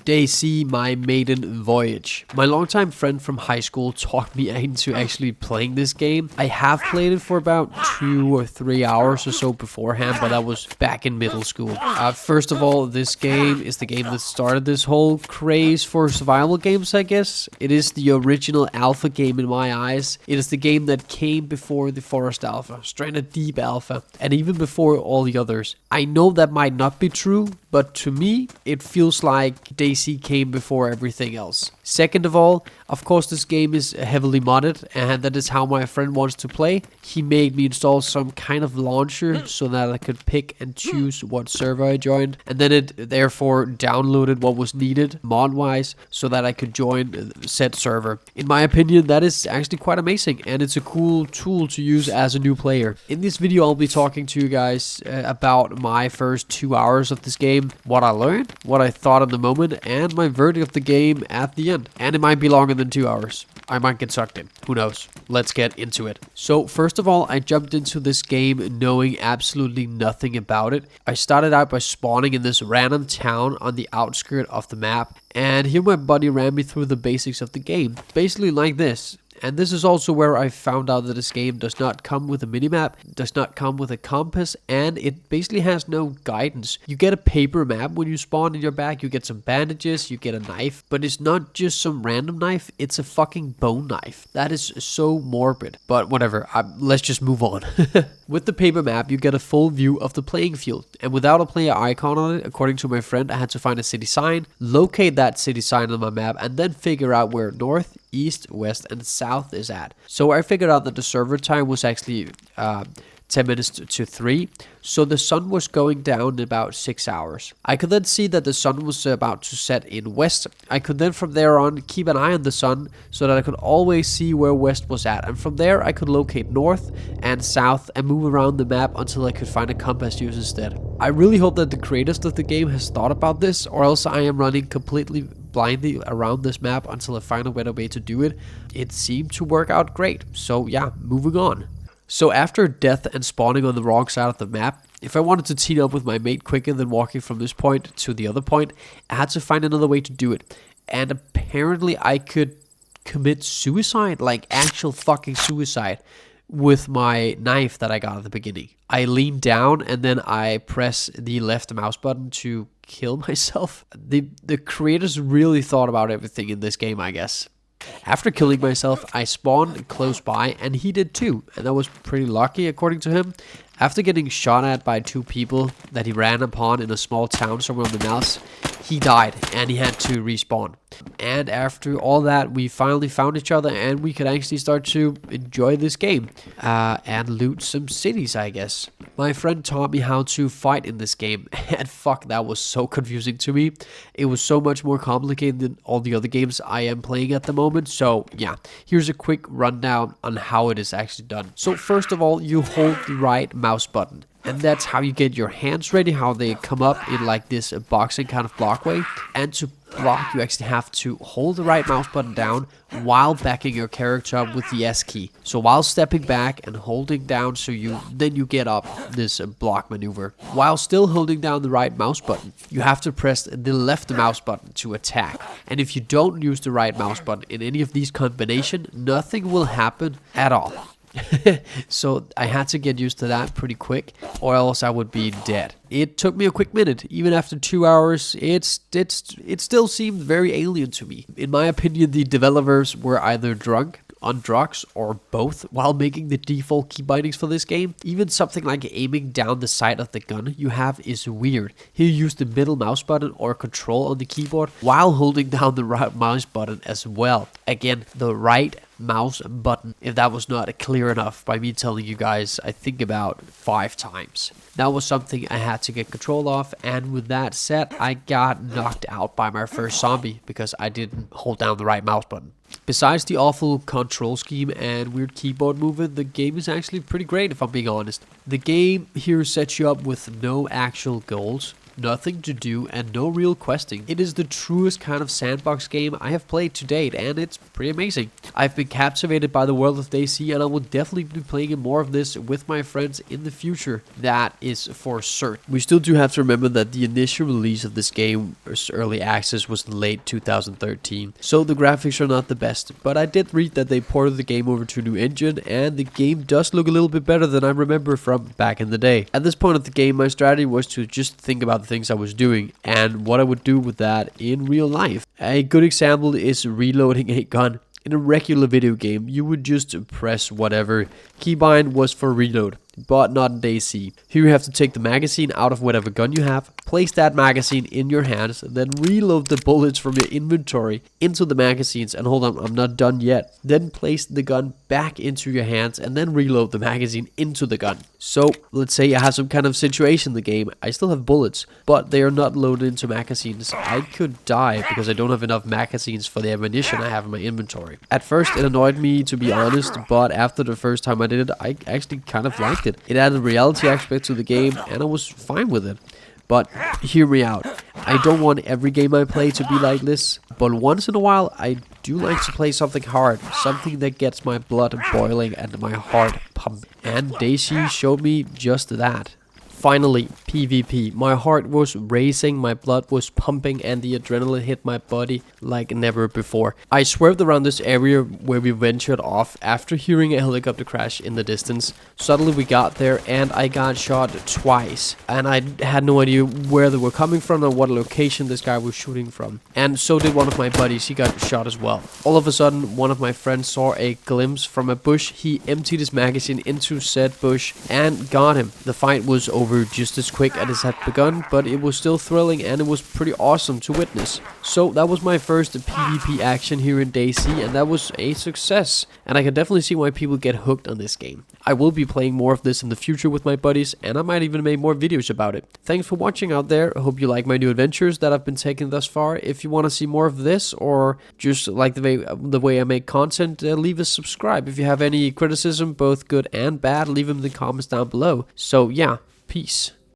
DayZ, my maiden voyage. My longtime friend from high school talked me into actually playing this game. I have played it for about 2 or 3 hours or so beforehand, but that was back in middle school. First of all, this game is the game that started this whole craze for survival games, I guess. It is the original alpha game in my eyes. It is the game that came before the Forest Alpha, Stranded Deep Alpha, and even before all the others. I know that might not be true, but to me, it feels like DayZ came before everything else. Second of all, of course this game is heavily modded, and that is how my friend wants to play. He made me install some kind of launcher so that I could pick and choose what server I joined, and then it therefore downloaded what was needed mod-wise so that I could join said server. In my opinion, that is actually quite amazing, and it's a cool tool to use as a new player. In this video, I'll be talking to you guys about my first 2 hours of this game, what I learned, what I thought at the moment, and my verdict of the game at the end. And it might be longer than 2 hours. I might get sucked in. Who knows? Let's get into it. So first of all, I jumped into this game knowing absolutely nothing about it. I started out by spawning in this random town on the outskirts of the map. And here my buddy ran me through the basics of the game. Basically like this. And this is also where I found out that this game does not come with a minimap, does not come with a compass, and it basically has no guidance. You get a paper map when you spawn in your bag, you get some bandages, you get a knife, but it's not just some random knife, it's a fucking bone knife. That is so morbid. But whatever, let's just move on. With the paper map, you get a full view of the playing field, and without a player icon on it, according to my friend, I had to find a city sign, locate that city sign on my map, and then figure out where north, east, west, and south is at. So I figured out that the server time was actually 10 minutes to 3, so the sun was going down in about 6 hours. I could then see that the sun was about to set in west. I could then from there on keep an eye on the sun so that I could always see where west was at, and from there I could locate north and south and move around the map until I could find a compass use instead. I really hope that the creators of the game has thought about this, or else I am running completely blindly around this map until I find a better way to do it. It seemed to work out great, so yeah, moving on. So after death and spawning on the wrong side of the map, if I wanted to team up with my mate quicker than walking from this point to the other point, I had to find another way to do it. And apparently I could commit suicide, like actual fucking suicide, with my knife that I got at the beginning. I lean down and then I press the left mouse button to kill myself. The creators really thought about everything in this game, I guess. After killing myself, I spawned close by, and he did too, and that was pretty lucky according to him. After getting shot at by 2 people that he ran upon in a small town somewhere on the mouse, he died and he had to respawn. And after all that, we finally found each other and we could actually start to enjoy this game and loot some cities, I guess. My friend taught me how to fight in this game, and fuck, that was so confusing to me. It was so much more complicated than all the other games I am playing at the moment. So yeah, here's a quick rundown on how it is actually done. So first of all, you hold the right mouse button, and that's how you get your hands ready, how they come up in like this boxing kind of block way. And to block, you actually have to hold the right mouse button down while backing your character up with the S key. So while stepping back and holding down, so then you get up this block maneuver. While still holding down the right mouse button, you have to press the left mouse button to attack. And if you don't use the right mouse button in any of these combinations, nothing will happen at all. So I had to get used to that pretty quick, or else I would be dead. It took me a quick minute. Even after 2 hours, it still seemed very alien to me. In my opinion, the developers were either drunk, on drugs, or both while making the default key bindings for this game. Even something like aiming down the sight of the gun you have is weird. Here you use the middle mouse button or control on the keyboard while holding down the right mouse button as well. Again, the right mouse button, if that was not clear enough by me telling you guys, I think about 5 times. That was something I had to get control of, and with that said, I got knocked out by my first zombie because I didn't hold down the right mouse button. Besides the awful control scheme and weird keyboard movement, the game is actually pretty great if I'm being honest. The game here sets you up with no actual goals. nothing to do and no real questing. It is the truest kind of sandbox game I have played to date, and it's pretty amazing. I've been captivated by the world of DayZ, and I will definitely be playing more of this with my friends in the future. That is for certain. We still do have to remember that the initial release of this game, early access, was in late 2013, so the graphics are not the best, but I did read that they ported the game over to a new engine, and the game does look a little bit better than I remember from back in the day. At this point of the game, my strategy was to just think about the things I was doing and what I would do with that in real life. A good example is reloading a gun. In a regular video game, you would just press whatever. Keybind was for reload, but not in DayZ. Here you have to take the magazine out of whatever gun you have, place that magazine in your hands, then reload the bullets from your inventory into the magazines, and hold on, I'm not done yet. Then place the gun back into your hands and then reload the magazine into the gun. So let's say I have some kind of situation in the game. I still have bullets, but they are not loaded into magazines. I could die because I don't have enough magazines for the ammunition I have in my inventory. At first it annoyed me, to be honest, but after the first time I did it, I actually kind of liked it. It added reality aspect to the game, and I was fine with it. But hear me out. I don't want every game I play to be like this, but once in a while I do like to play something hard, something that gets my blood boiling and my heart pumping. And DayZ showed me just that. Finally, PvP. My heart was racing, my blood was pumping, and the adrenaline hit my body like never before. I swerved around this area where we ventured off after hearing a helicopter crash in the distance. Suddenly we got there and I got shot twice. And I had no idea where they were coming from or what location this guy was shooting from. And so did one of my buddies, he got shot as well. All of a sudden, one of my friends saw a glimpse from a bush. He emptied his magazine into said bush and got him. The fight was over just as quick as it had begun, but it was still thrilling and it was pretty awesome to witness. So that was my first PvP action here in DayZ, and that was a success, and I can definitely see why people get hooked on this game. I will be playing more of this in the future with my buddies, and I might even make more videos about it. Thanks for watching out there. I hope you like my new adventures that I've been taking thus far. If you want to see more of this, or just like the way I make content, leave a subscribe. If you have any criticism, both good and bad, leave them in the comments down below. So yeah, peace.